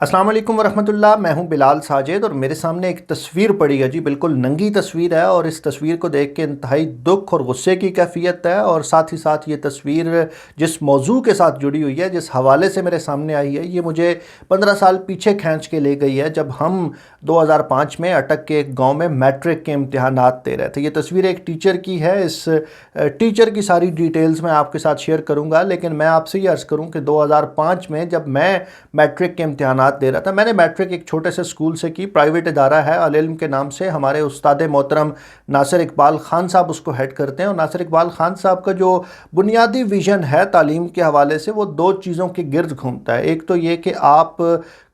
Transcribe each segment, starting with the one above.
अस्सलाम वालेकुम वरहमतुल्लाह। मैं हूं बिलाल साजिद और मेरे सामने एक तस्वीर पड़ी है जी, बिल्कुल नंगी तस्वीर है और इस तस्वीर को देख के इंतहाई दुख और गुस्से की कैफियत है। और साथ ही साथ ये तस्वीर जिस मौजू के साथ जुड़ी हुई है, जिस हवाले से मेरे सामने आई है, ये मुझे 15 साल पीछे खींच के ले गई है, जब हम 2005 में अटक के एक गाँव में मैट्रिक के इम्तहानात दे रहे थे। ये तस्वीर एक टीचर की है। इस टीचर की सारी डिटेल्स मैं आपके साथ शेयर करूँगा, लेकिन मैं आपसे ये अर्ज़ करूँ कि 2005 में जब मैं मैट्रिक के इम्तहानात दे रहा था, मैंने मैट्रिक एक छोटे से स्कूल से की, प्राइवेट इदारा है अल इल्म के नाम से। हमारे उस्ताद मोहतरम नासिर इकबाल ख़ान साहब उसको हेड करते हैं। और नासिर इकबाल ख़ान साहब का जो बुनियादी विज़न है तालीम के हवाले से, वो दो चीज़ों के गिर्द घूमता है। एक तो ये कि आप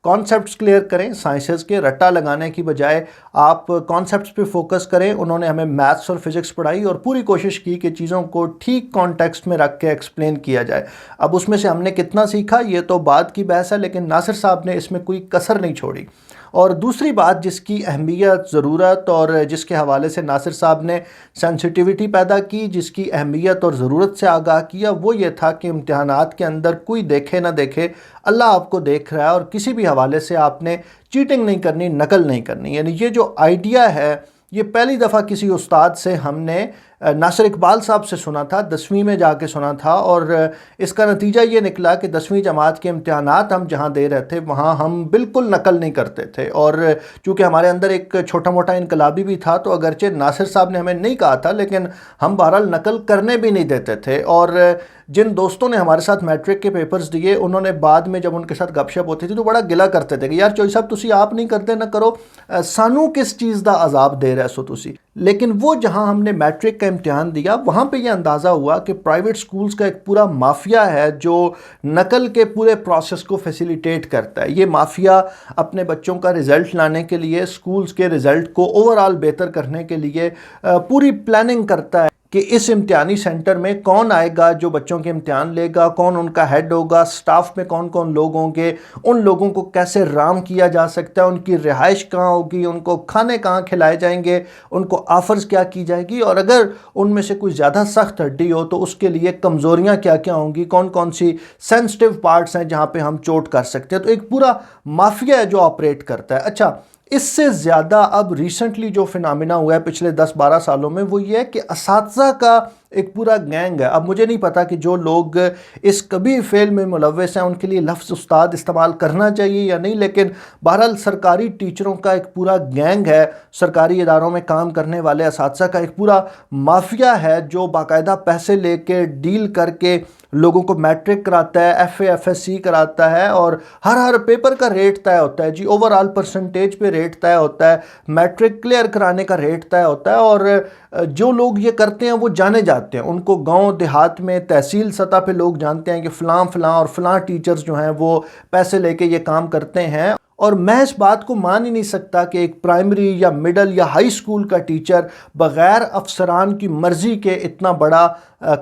कॉन्सेप्ट्स क्लियर करें, साइंसेस के रट्टा लगाने की बजाय आप कॉन्सेप्ट्स पे फोकस करें। उन्होंने हमें मैथ्स और फिज़िक्स पढ़ाई और पूरी कोशिश की कि चीज़ों को ठीक कॉन्टेक्स्ट में रख के एक्सप्लेन किया जाए। अब उसमें से हमने कितना सीखा ये तो बाद की बहस है, लेकिन नासिर साहब ने इसमें कोई कसर नहीं छोड़ी। और दूसरी बात जिसकी अहमियत, ज़रूरत और जिसके हवाले से नासिर साहब ने सेंसिटिविटी पैदा की, जिसकी अहमियत और ज़रूरत से आगाह किया, वो ये था कि इम्तिहानात के अंदर कोई देखे ना देखे, अल्लाह आपको देख रहा है और किसी भी हवाले से आपने चीटिंग नहीं करनी, नकल नहीं करनी। यानी ये जो आइडिया है, ये पहली दफ़ा किसी उस्ताद से हमने नासिर इकबाल साहब से सुना था, 10वीं में जाके सुना था। और इसका नतीजा ये निकला कि 10वीं जमात के इम्तिहानात हम जहाँ दे रहे थे, वहाँ हम बिल्कुल नकल नहीं करते थे। और चूँकि हमारे अंदर एक छोटा मोटा इनकलाबी भी था, तो अगरचे नासिर साहब ने हमें नहीं कहा था, लेकिन हम बहरहाल नकल करने भी नहीं देते थे। और जिन दोस्तों ने हमारे साथ मैट्रिक के पेपर्स दिए, उन्होंने बाद में जब उनके साथ गपशप होती थी तो बड़ा गिला करते थे कि यार चोई साहब तुसी आप नहीं करते ना करो, सानू किस चीज़ का अजाब दे रहे सो तुसी। लेकिन वो जहां हमने मैट्रिक का इम्तिहान दिया, वहां पे ये अंदाज़ा हुआ कि प्राइवेट स्कूल्स का एक पूरा माफिया है जो नकल के पूरे प्रोसेस को फैसिलिटेट करता है। ये माफिया अपने बच्चों का रिज़ल्ट लाने के लिए, स्कूल्स के रिज़ल्ट को ओवरऑल बेहतर करने के लिए पूरी प्लानिंग करता है कि इस इम्तिहानी सेंटर में कौन आएगा जो बच्चों के इम्तिहान लेगा, कौन उनका हेड होगा, स्टाफ में कौन कौन लोग होंगे, उन लोगों को कैसे राम किया जा सकता है, उनकी रिहाइश कहाँ होगी, उनको खाने कहाँ खिलाए जाएंगे, उनको ऑफ़र्स क्या की जाएगी, और अगर उनमें से कोई ज़्यादा सख्त हड्डी हो तो उसके लिए कमज़ोरियाँ क्या क्या होंगी, कौन कौन सी सेंसिटिव पार्ट्स हैं जहाँ पे हम चोट कर सकते हैं। तो एक पूरा माफिया है जो ऑपरेट करता है। अच्छा, इससे ज़्यादा अब रिसेंटली जो फिनोमिना हुआ है पिछले 10-12 सालों में, वो ये है कि असातिज़ा का एक पूरा गैंग है। अब मुझे नहीं पता कि जो लोग इस कभी फेल में मुलव्वस हैं उनके लिए लफ्ज़ उस्ताद इस्तेमाल करना चाहिए या नहीं, लेकिन बहरहाल सरकारी टीचरों का एक पूरा गैंग है, सरकारी इदारों में काम करने वाले असातिज़ा का एक पूरा माफिया है जो बाकायदा पैसे लेके डील करके लोगों को मैट्रिक कराता है, FA FSC कराता है, और हर पेपर का रेट तय होता है जी, ओवरऑल परसेंटेज पे रेट तय होता है, मैट्रिक क्लियर कराने का रेट तय होता है। और जो लोग ये करते हैं वो जाने जाते हैं, उनको गांव देहात में तहसील सतह पे लोग जानते हैं कि फ़लाँ और फ़लाँ टीचर्स जो हैं वो पैसे लेके ये काम करते हैं। और मैं इस बात को मान ही नहीं सकता कि एक प्राइमरी या मिडल या हाई स्कूल का टीचर बग़ैर अफसरान की मर्ज़ी के इतना बड़ा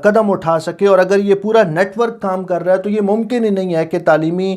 कदम उठा सके। और अगर ये पूरा नेटवर्क काम कर रहा है तो ये मुमकिन ही नहीं है कि तालीमी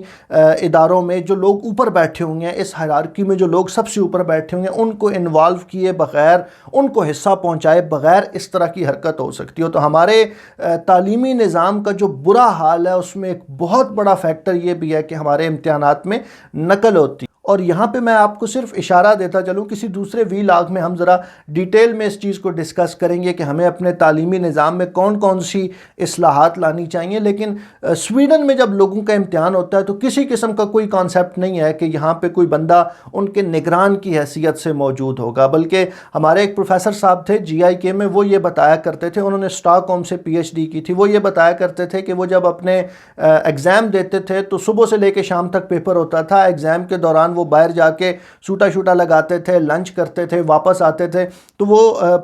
इदारों में जो लोग ऊपर बैठे होंगे हैं, इस हायरार्की में जो लोग सबसे ऊपर बैठे होंगे, उनको इन्वॉल्व किए बग़ैर, उनको हिस्सा पहुंचाए बग़ैर इस तरह की हरकत हो सकती हो। तो हमारे तालीमी निज़ाम का जो बुरा हाल है, उसमें एक बहुत बड़ा फैक्टर ये भी है कि हमारे इम्तिहानात में नकल होती। और यहाँ पे मैं आपको सिर्फ इशारा देता चलूँ, किसी दूसरे वीलॉग में हम ज़रा डिटेल में इस चीज़ को डिस्कस करेंगे कि हमें अपने तालीमी निज़ाम में कौन कौन सी इस्लाहात लानी चाहिए। लेकिन स्वीडन में जब लोगों का इम्तिहान होता है तो किसी किस्म का कोई कॉन्सेप्ट नहीं है कि यहाँ पे कोई बंदा उनके निगरान की हैसियत से मौजूद होगा, बल्कि हमारे एक प्रोफेसर साहब थे GIK में, वो ये बताया करते थे, उन्होंने स्टॉकहोम से PhD की थी, वो ये बताया करते थे कि वो जब अपने एग्ज़ाम देते थे तो सुबह से लेकर शाम तक पेपर होता था। एग्ज़ाम के दौरान वो बाहर जाके सूटा शूटा लगाते थे, लंच करते थे, वापस आते थे। तो वो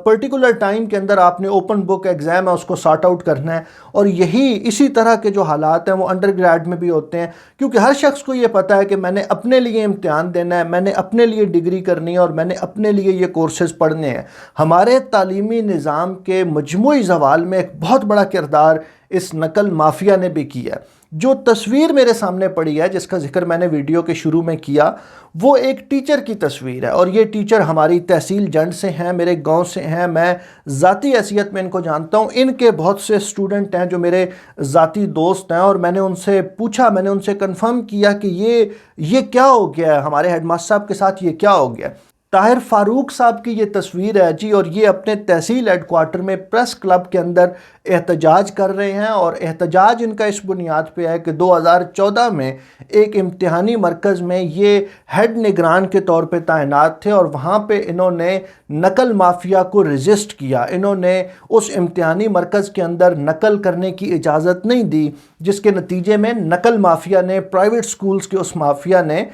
पर्टिकुलर टाइम के अंदर आपने ओपन बुक एग्ज़ाम है उसको सॉर्ट आउट करना है। और यही इसी तरह के जो हालात हैं वो अंडर ग्रेड में भी होते हैं, क्योंकि हर शख्स को ये पता है कि मैंने अपने लिए इम्तिहान देना है, मैंने अपने लिए डिग्री करनी है और मैंने अपने लिए ये कोर्सेज़ पढ़ने हैं। हमारे तालीमी निज़ाम के मजमूई ज़वाल में एक बहुत बड़ा किरदार इस नकल माफिया ने भी किया है। جو تصویر میرے سامنے پڑی ہے جس کا ذکر میں نے ویڈیو کے شروع میں کیا، وہ ایک ٹیچر کی تصویر ہے، اور یہ ٹیچر ہماری تحصیل جنڈ سے ہیں، میرے گاؤں سے ہیں، میں ذاتی حیثیت میں ان کو جانتا ہوں۔ ان کے بہت سے اسٹوڈنٹ ہیں جو میرے ذاتی دوست ہیں، اور میں نے ان سے پوچھا، میں نے ان سے کنفرم کیا کہ یہ کیا ہو گیا ہے، ہمارے ہیڈ ماسٹر صاحب کے ساتھ یہ کیا ہو گیا ہے۔ طاہر فاروق صاحب کی یہ تصویر ہے جی، اور یہ اپنے تحصیل ہیڈ کوارٹر میں پریس کلب کے اندر احتجاج کر رہے ہیں، اور احتجاج ان کا اس بنیاد پہ ہے کہ 2014 میں ایک امتحانی مرکز میں یہ ہیڈ نگران کے طور پہ تعینات تھے، اور وہاں پہ انہوں نے نقل مافیا کو ریزسٹ کیا۔ انہوں نے اس امتحانی مرکز کے اندر نقل کرنے کی اجازت نہیں دی، جس کے نتیجے میں نقل مافیا نے، پرائیویٹ سکولز کے اس مافیا نے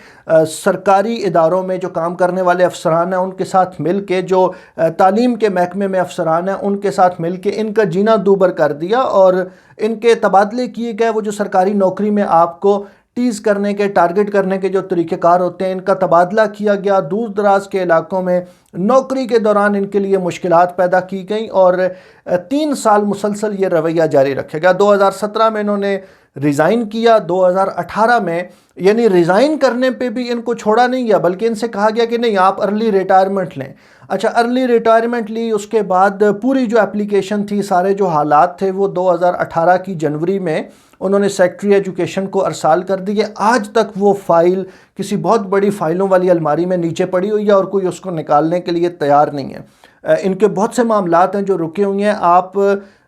سرکاری اداروں میں جو کام کرنے والے افسران ہیں ان کے ساتھ مل کے، جو تعلیم کے محکمے میں افسران ہیں ان کے ساتھ مل کے ان کا جینا دوبر کر دیا، اور ان کے تبادلے کیے گئے۔ وہ جو سرکاری نوکری میں آپ کو ٹیز کرنے کے، ٹارگٹ کرنے کے جو طریقہ کار ہوتے ہیں، ان کا تبادلہ کیا گیا۔ دور دراز کے علاقوں میں نوکری کے دوران ان کے لیے مشکلات پیدا کی گئیں، اور 3 سال مسلسل یہ رویہ جاری رکھا گیا۔ 2017 میں انہوں نے ریزائن کیا، 2018 میں، یعنی ریزائن کرنے پہ بھی ان کو چھوڑا نہیں گیا، بلکہ ان سے کہا گیا کہ نہیں، آپ ارلی ریٹائرمنٹ لیں۔ اچھا، ارلی ریٹائرمنٹ لی، اس کے بعد پوری جو اپلیکیشن تھی، سارے جو حالات تھے، وہ 2018 کی جنوری میں انہوں نے سیکٹری ایجوکیشن کو ارسال کر دی ہے۔ آج تک وہ فائل کسی بہت بڑی فائلوں والی الماری میں نیچے پڑی ہوئی ہے، اور کوئی اس کو نکالنے کے لیے تیار نہیں ہے۔ ان کے بہت سے معاملات ہیں جو رکے ہوئے ہیں۔ آپ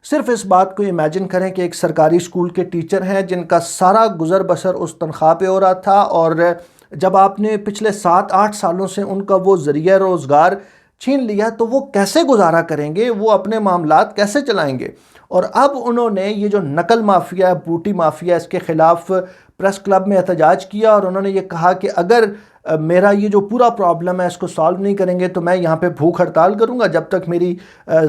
صرف اس بات کو امیجن کریں کہ ایک سرکاری اسکول کے ٹیچر ہیں جن کا سارا گزر بسر اس تنخواہ پہ ہو رہا تھا، اور جب آپ نے پچھلے 7-8 سالوں سے ان کا وہ ذریعہ روزگار چھین لیا تو وہ کیسے گزارا کریں گے، وہ اپنے معاملات کیسے چلائیں گے؟ اور اب انہوں نے یہ جو نقل مافیا ہے، بوٹی مافیا، اس کے خلاف پریس کلب میں احتجاج کیا، اور انہوں نے یہ کہا کہ اگر میرا یہ جو پورا پرابلم ہے اس کو سالو نہیں کریں گے تو میں یہاں پہ بھوک ہڑتال کروں گا، جب تک میری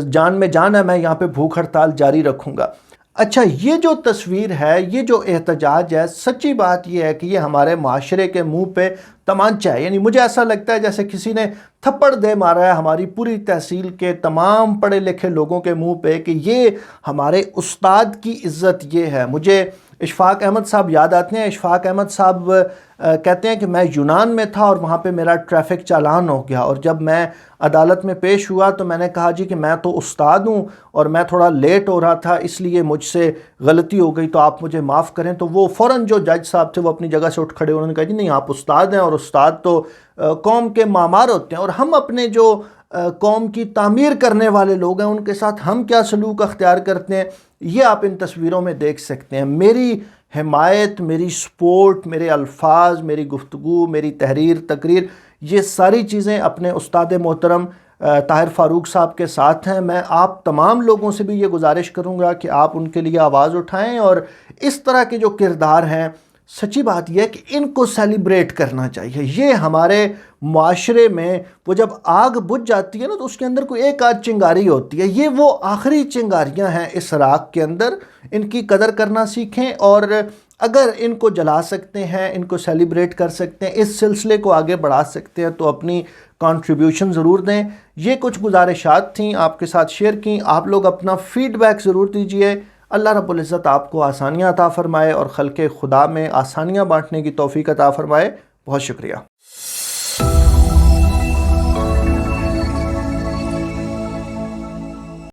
جان میں جان ہے میں یہاں پہ بھوک ہڑتال جاری رکھوں گا۔ اچھا، یہ جو تصویر ہے، یہ جو احتجاج ہے، سچی بات یہ ہے کہ یہ ہمارے معاشرے کے منہ پہ تمانچہ ہے۔ یعنی مجھے ایسا لگتا ہے جیسے کسی نے تھپڑ دے مارا ہے ہماری پوری تحصیل کے تمام پڑھے لکھے لوگوں کے منہ پہ کہ یہ ہمارے استاد کی عزت یہ ہے۔ مجھے اشفاق احمد صاحب یاد آتے ہیں۔ اشفاق احمد صاحب کہتے ہیں کہ میں یونان میں تھا اور وہاں پہ میرا ٹریفک چالان ہو گیا، اور جب میں عدالت میں پیش ہوا تو میں نے کہا جی کہ میں تو استاد ہوں اور میں تھوڑا لیٹ ہو رہا تھا، اس لیے مجھ سے غلطی ہو گئی، تو آپ مجھے معاف کریں۔ تو وہ فوراً جو جج صاحب تھے وہ اپنی جگہ سے اٹھ کھڑے، انہوں نے کہا جی نہیں، آپ استاد ہیں، اور استاد تو قوم کے معمار ہوتے ہیں، اور ہم اپنے جو قوم کی تعمیر کرنے والے لوگ ہیں ان کے ساتھ ہم کیا سلوک اختیار کرتے ہیں، یہ آپ ان تصویروں میں دیکھ سکتے ہیں۔ میری حمایت، میری سپورٹ، میرے الفاظ، میری گفتگو، میری تحریر، تقریر، یہ ساری چیزیں اپنے استاد محترم طاہر فاروق صاحب کے ساتھ ہیں۔ میں آپ تمام لوگوں سے بھی یہ گزارش کروں گا کہ آپ ان کے لیے آواز اٹھائیں، اور اس طرح کے جو کردار ہیں، سچی بات یہ ہے کہ ان کو سیلیبریٹ کرنا چاہیے۔ یہ ہمارے معاشرے میں وہ جب آگ بجھ جاتی ہے نا تو اس کے اندر کوئی ایک آدھ چنگاری ہوتی ہے، یہ وہ آخری چنگاریاں ہیں اس راکھ کے اندر۔ ان کی قدر کرنا سیکھیں، اور اگر ان کو جلا سکتے ہیں، ان کو سیلیبریٹ کر سکتے ہیں، اس سلسلے کو آگے بڑھا سکتے ہیں تو اپنی کنٹریبیوشن ضرور دیں۔ یہ کچھ گزارشات تھیں آپ کے ساتھ شیئر کی۔ آپ لوگ اپنا فیڈ بیک ضرور دیجئے۔ اللہ رب العزت آپ کو آسانیاں عطا فرمائے اور خلق خدا میں آسانیاں بانٹنے کی توفیق عطا فرمائے۔ بہت شکریہ۔